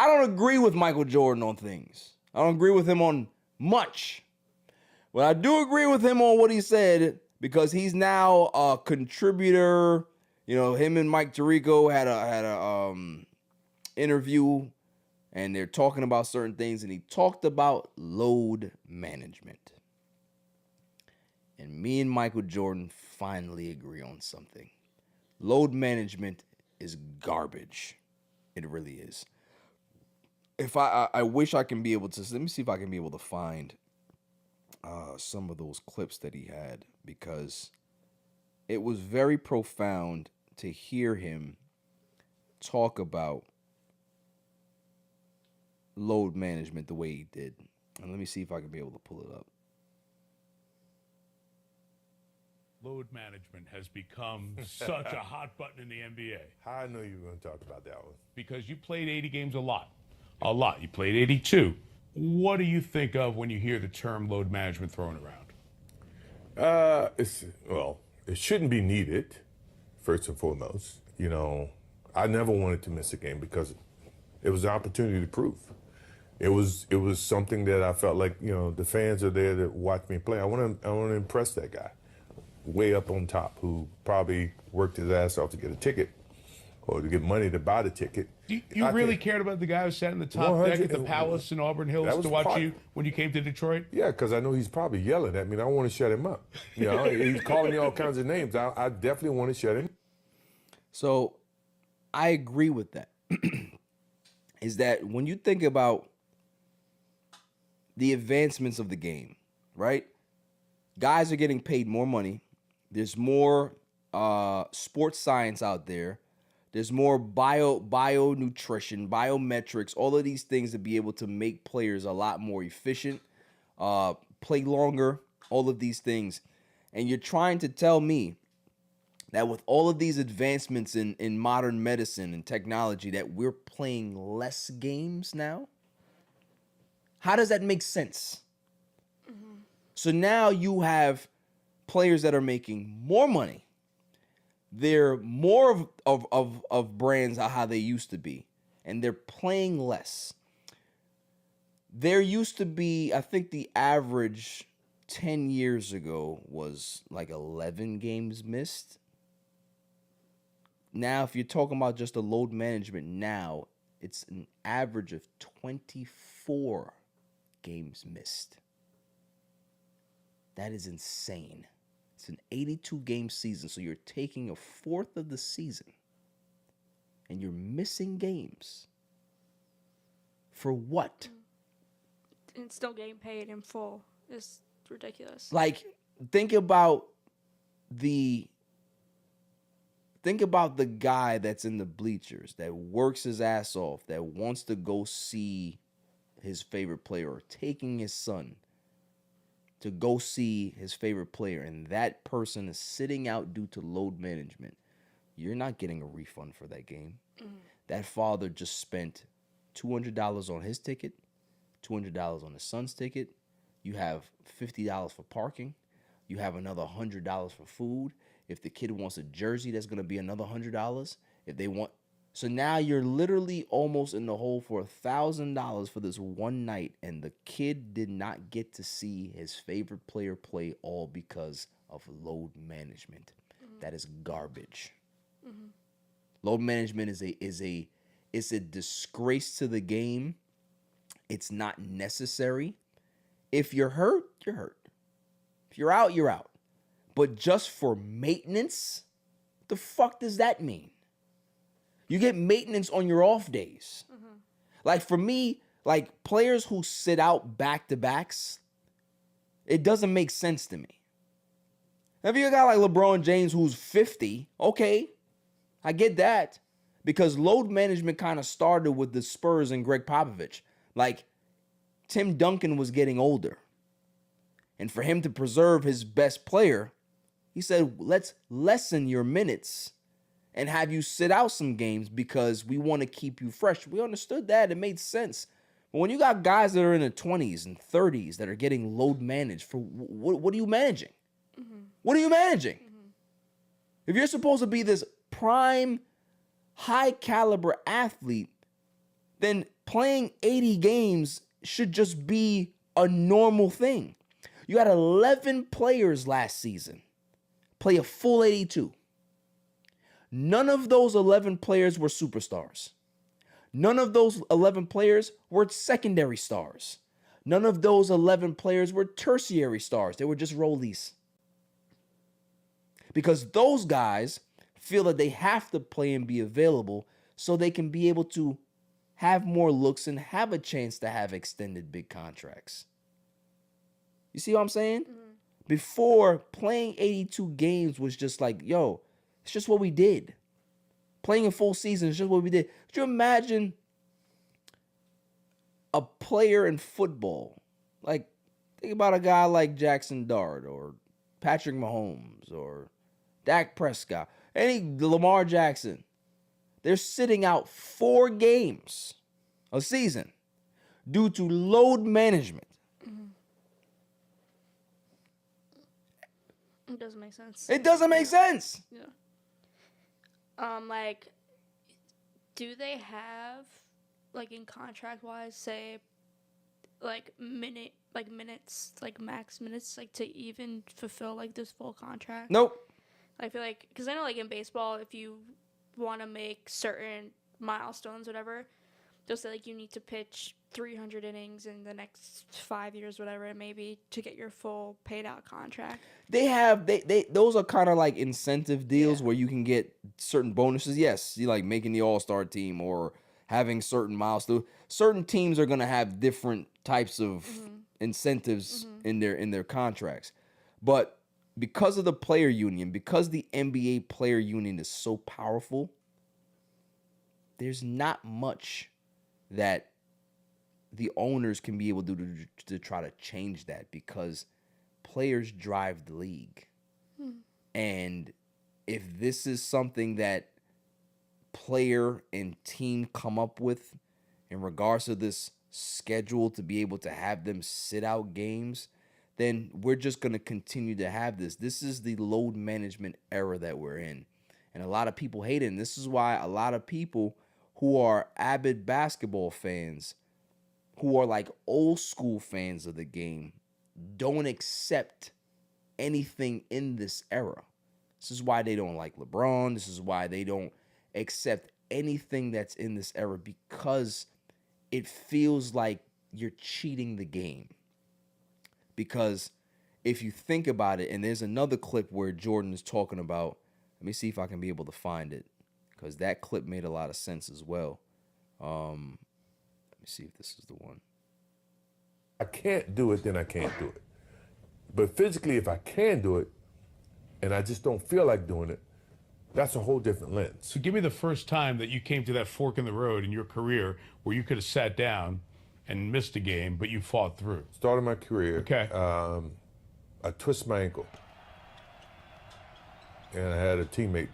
I don't agree with Michael Jordan on things. I don't agree with him on much. But I do agree with him on what he said because he's now a contributor. You know, him and Mike Tirico had a interview, and they're talking about certain things, and he talked about load management. And me and Michael Jordan finally agree on something. Load management is garbage. It really is. If I wish I can be able to, let me see if I can be able to find some of those clips that he had, because it was very profound to hear him talk about load management the way he did. And let me see if I can be able to pull it up. Load management has become such a hot button in the NBA. How I know you were going to talk about that one? Because you played 80 games a lot. A lot. You played 82. What do you think of when you hear the term load management thrown around? It shouldn't be needed, first and foremost. You know, I never wanted to miss a game because it was an opportunity to prove. It was something that I felt like, you know, the fans are there to watch me play. I want to impress that guy way up on top who probably worked his ass off to get a ticket or to get money to buy the ticket. You really cared about the guy who sat in the top deck at the Palace in Auburn Hills to watch you when you came to Detroit? Yeah, because I know he's probably yelling at me, and I want to shut him up. You know, he's calling me all kinds of names. I definitely want to shut him. So I agree with that. Is that when you think about the advancements of the game, right? Guys are getting paid more money. There's more sports science out there. There's more bio-nutrition, biometrics, all of these things to be able to make players a lot more efficient, play longer, all of these things. And you're trying to tell me that with all of these advancements in modern medicine and technology that we're playing less games now? How does that make sense? Mm-hmm. So now you have players that are making more money. They're more of brands how they used to be, and they're playing less. There used to be, I think the average 10 years ago was like 11 games missed. Now, if you're talking about just the load management now, it's an average of 24 games missed. That is insane. It's an 82-game season, so you're taking a fourth of the season, and you're missing games. For what? And still getting paid in full. It's ridiculous. Like, think about the guy that's in the bleachers, that works his ass off, that wants to go see his favorite player, or taking his son to go see his favorite player, and that person is sitting out due to load management. You're not getting a refund for that game. Mm-hmm. That father just spent $200 on his ticket, $200 on his son's ticket. You have $50 for parking. You have another $100 for food. If the kid wants a jersey, that's going to be another $100. If they want, so now you're literally almost in the hole for $1,000 for this one night, and the kid did not get to see his favorite player play, all because of load management. Mm-hmm. That is garbage. Mm-hmm. Load management is a disgrace to the game. It's not necessary. If you're hurt, you're hurt. If you're out, you're out. But just for maintenance, the fuck does that mean? You get maintenance on your off days. Mm-hmm. Like for me, like players who sit out back-to-backs, it doesn't make sense to me. If you got like LeBron James who's 50, okay, I get that. Because load management kind of started with the Spurs and Greg Popovich. Like Tim Duncan was getting older. And for him to preserve his best player, he said, let's lessen your minutes and have you sit out some games because we want to keep you fresh. We understood that. It made sense. But when you got guys that are in their 20s and 30s that are getting load managed, for what are you managing? Mm-hmm. What are you managing? Mm-hmm. If you're supposed to be this prime, high-caliber athlete, then playing 80 games should just be a normal thing. You had 11 players last season play a full 82. None of those 11 players were superstars. None of those 11 players were secondary stars. None of those 11 players were tertiary stars. They were just rollies. Because those guys feel that they have to play and be available so they can be able to have more looks and have a chance to have extended big contracts. You see what I'm saying? Mm-hmm. Before, playing 82 games was just like, yo, it's just what we did. Playing a full season is just what we did. Could you imagine a player in football? Like, think about a guy like Jackson Dart or Patrick Mahomes or Dak Prescott, Lamar Jackson. They're sitting out 4 games a season due to load management. It doesn't make sense. It doesn't make sense. Yeah. Like, do they have, like, in contract wise, say, like minutes, like max minutes, like to even fulfill like this full contract? Nope. I feel like, because I know like in baseball, if you want to make certain milestones, whatever, they'll say like you need to pitch 300 innings in the next 5 years, whatever it may be, to get your full paid out contract. They have those are kind of like incentive deals where you can get certain bonuses. Yes, you like making the All-Star team or having certain milestones. Certain teams are gonna have different types of incentives in their contracts. But because of the player union, because the NBA player union is so powerful, there's not much that the owners can be able to do to try to change that, because players drive the league. And if this is something that player and team come up with in regards to this schedule to be able to have them sit out games, then we're just going to continue to have this. This is the load management era that we're in. And a lot of people hate it. And this is why a lot of people who are avid basketball fans, who are like old school fans of the game, don't accept anything in this era. This is why they don't like LeBron. This is why they don't accept anything that's in this era, because it feels like you're cheating the game. Because if you think about it, and there's another clip where Jordan is talking about, let me see if I can be able to find it, because that clip made a lot of sense as well. Let me see if this is the one. I can't do it, then I can't do it. But physically, if I can do it, and I just don't feel like doing it, that's a whole different lens. So give me the first time that you came to that fork in the road in your career where you could have sat down and missed a game, but you fought through. Started my career. Okay. I twist my ankle. And I had a teammate.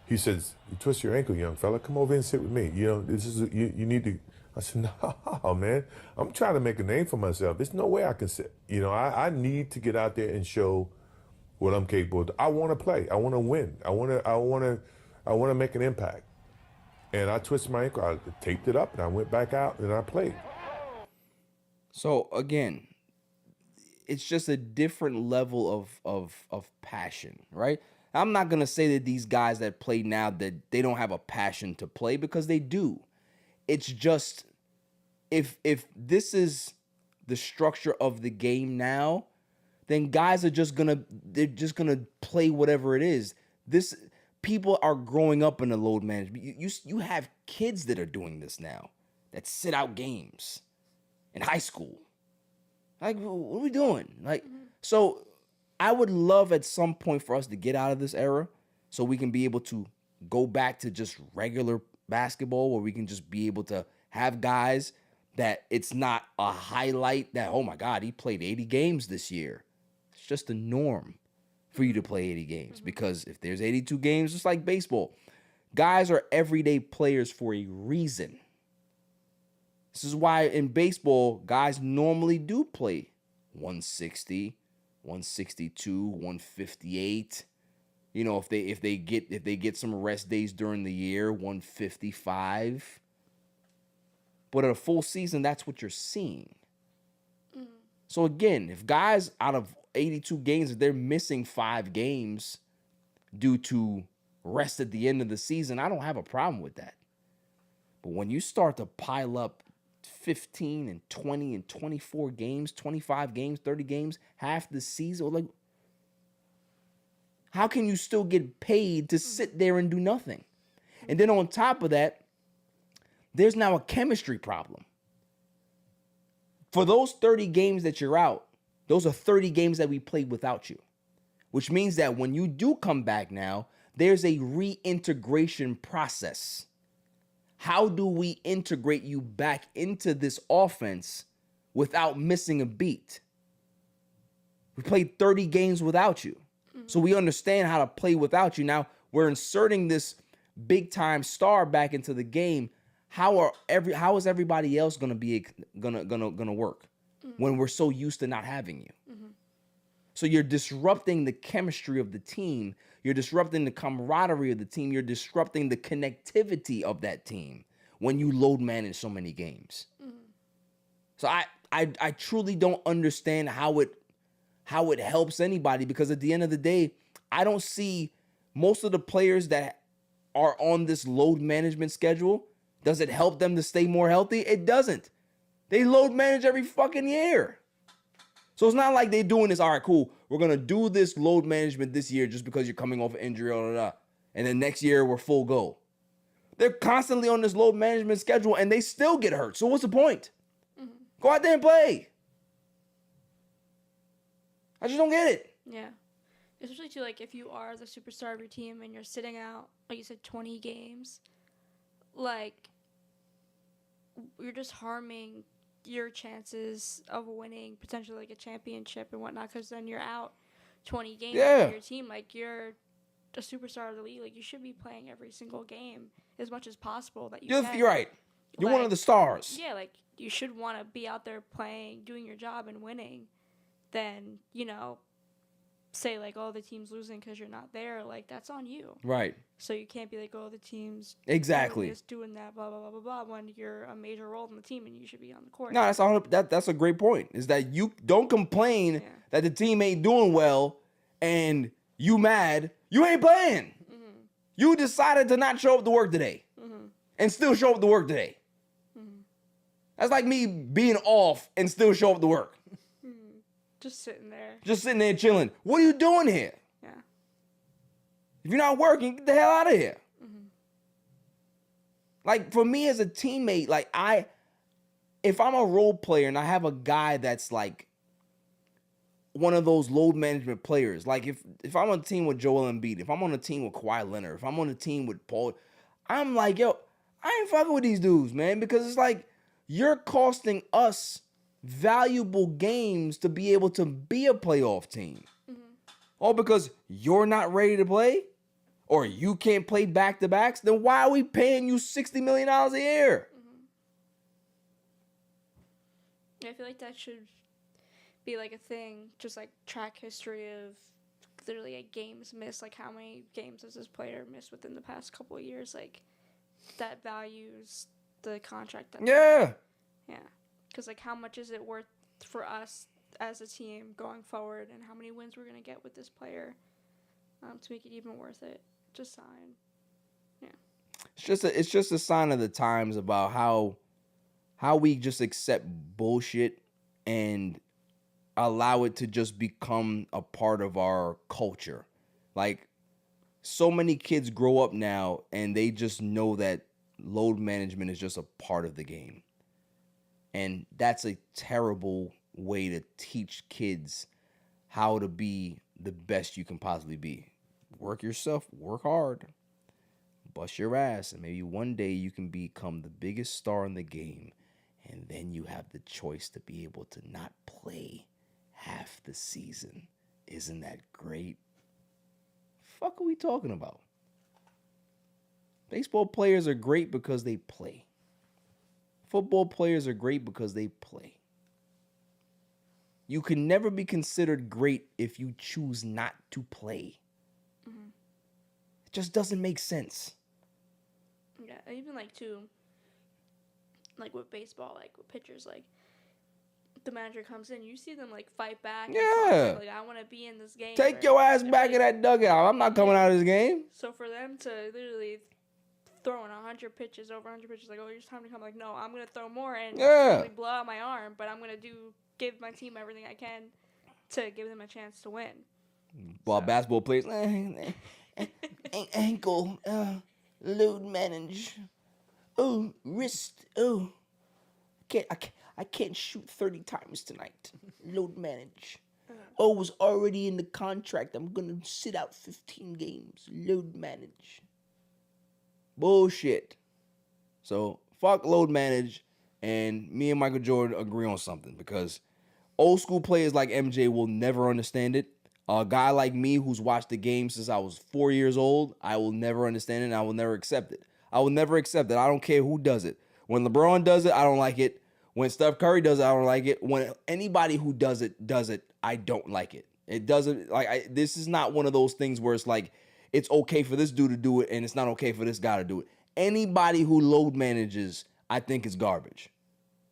He says, "You twist your ankle, young fella. Come over and sit with me. You know, this is you need to." I said, "No, man. I'm trying to make a name for myself. There's no way I can sit. You know, I need to get out there and show what I'm capable of. I want to play. I want to win. I want to make an impact." And I twisted my ankle. I taped it up, and I went back out and I played. So again, it's just a different level of passion, right? I'm not gonna say that these guys that play now that they don't have a passion to play, because they do. It's just if this is the structure of the game now, then guys are just gonna play whatever it is. People are growing up in the load management. You have kids that are doing this now, that sit out games in high school. Like, what are we doing? Like, so I would love at some point for us to get out of this era so we can be able to go back to just regular basketball, where we can just be able to have guys that it's not a highlight that, oh my God, he played 80 games this year. It's just the norm for you to play 80 games, because if there's 82 games, it's like baseball. Guys are everyday players for a reason. This is why in baseball, guys normally do play 160, 162, 158. You know, if they get some rest days during the year, 155. But at a full season, that's what you're seeing. So again, if guys out of 82 games, if they're missing 5 games due to rest at the end of the season, I don't have a problem with that. But when you start to pile up 15 and 20 and 24 games, 25 games, 30 games, half the season, like, how can you still get paid to sit there and do nothing? And then on top of that, there's now a chemistry problem. For those 30 games that you're out, those are 30 games that we played without you, which means that when you do come back now, there's a reintegration process. How do we integrate you back into this offense without missing a beat? We played 30 games without you. So we understand how to play without you. Now we're inserting this big time star back into the game. How is everybody else gonna work when we're so used to not having you? So you're disrupting the chemistry of the team. You're disrupting the camaraderie of the team. You're disrupting the connectivity of that team when you load manage so many games. So I truly don't understand how it helps anybody, because at the end of the day, I don't see most of the players that are on this load management schedule. Does it help them to stay more healthy? It doesn't. They load manage every fucking year. So it's not like they're doing this, all right, cool, we're going to do this load management this year just because you're coming off an injury, and then next year we're full go. They're constantly on this load management schedule and they still get hurt. So what's the point? Go out there and play. I just don't get it. Yeah. Especially too, like, if you are the superstar of your team and you're sitting out, like you said, 20 games, like, you're just harming your chances of winning potentially like a championship and whatnot, because then you're out 20 games for your team. Like, you're a superstar of the league. Like, you should be playing every single game as much as possible that you can. You're right. You're one of the stars. Yeah, like, you should want to be out there playing, doing your job and winning, than, say, like, oh, the team's losing because you're not there. Like, that's on you. Right. So you can't be like, oh, the team's exactly doing that, blah, blah, blah, blah, blah, when you're a major role in the team and you should be on the court. No, that's a great point, is that you don't complain that the team ain't doing well and you mad. You ain't playing. You decided to not show up to work today and still show up to work today. That's like me being off and still show up to work. Just sitting there. Just sitting there chilling. What are you doing here? Yeah. If you're not working, get the hell out of here. Like, for me as a teammate, like, if I'm a role player and I have a guy that's like one of those load management players, like if I'm on a team with Joel Embiid, if I'm on a team with Kawhi Leonard, if I'm on a team with Paul, I'm like, yo, I ain't fucking with these dudes, man, because it's like, you're costing us valuable games to be able to be a playoff team. All because you're not ready to play, or you can't play back-to-backs. Then why are we paying you $60 million a year? I feel like that should be like a thing, just like track history of literally like games missed, like how many games has this player missed within the past couple of years, like that values the contract. Yeah. Because like, how much is it worth for us as a team going forward, and how many wins we're gonna get with this player to make it even worth it? Just sign. Yeah. It's just a sign of the times about how we just accept bullshit and allow it to just become a part of our culture. Like, so many kids grow up now and they just know that load management is just a part of the game. And that's a terrible way to teach kids how to be the best you can possibly be. Work yourself, work hard, bust your ass, and maybe one day you can become the biggest star in the game, and then you have the choice to be able to not play half the season. Isn't that great? Fuck are we talking about? Baseball players are great because they play. Football players are great because they play. You can never be considered great if you choose not to play. It just doesn't make sense. Yeah, even like too, like with baseball, like with pitchers, like the manager comes in, you see them like fight back. Yeah. Like I want to be in this game. Take your ass back in that dugout. I'm not coming out of this game. So for them to literally throwing 100 pitches, over 100 pitches, like, oh, it's time to come. Like, no, I'm gonna throw more and really blow out my arm, but I'm gonna give my team everything I can to give them a chance to win. While basketball players, ankle, load manage, oh wrist, oh, I can't shoot 30 times tonight. Load manage. Oh, it was already in the contract. I'm gonna sit out 15 games. Load manage. Bullshit. So fuck load manage, and me and Michael Jordan agree on something, because old school players like MJ will never understand it. A guy like me who's watched the game since I was 4 years old, I will never understand it, and I will never accept it. I will never accept it. I don't care who does it. When LeBron does it, I don't like it. When Steph Curry does it, I don't like it. When anybody who does it, I don't like it. It doesn't, like, this is not one of those things where it's like, it's okay for this dude to do it and it's not okay for this guy to do it. Anybody who load manages, I think is garbage.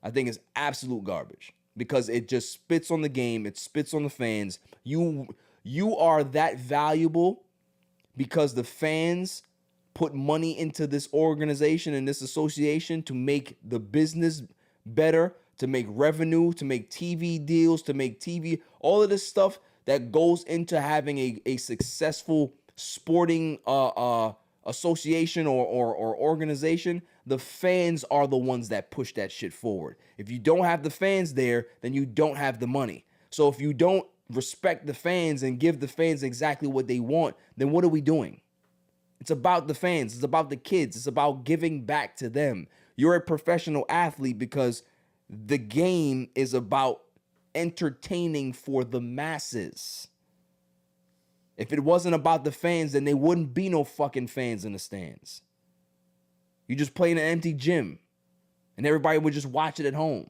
I think it's absolute garbage, because it just spits on the game. It spits on the fans. You are that valuable because the fans put money into this organization and this association to make the business better, to make revenue, to make TV deals, to make TV, all of this stuff that goes into having a successful sporting association or organization. The fans are the ones that push that shit forward. If you don't have the fans there, then you don't have the money. So if you don't respect the fans and give the fans exactly what they want, then what are we doing? It's about the fans. It's about the kids. It's about giving back to them. You're a professional athlete because the game is about entertaining for the masses. If it wasn't about the fans, then there wouldn't be no fucking fans in the stands. You just play in an empty gym and everybody would just watch it at home.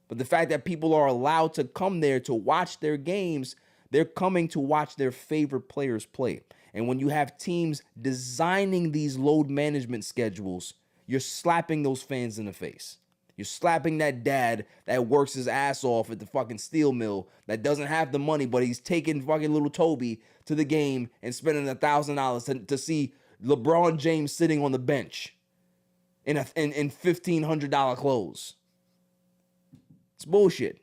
But the fact that people are allowed to come there to watch their games, they're coming to watch their favorite players play. And when you have teams designing these load management schedules, you're slapping those fans in the face. You're slapping that dad that works his ass off at the fucking steel mill that doesn't have the money, but he's taking fucking little Toby to the game and spending $1,000 to see LeBron James sitting on the bench in $1,500 clothes. It's bullshit.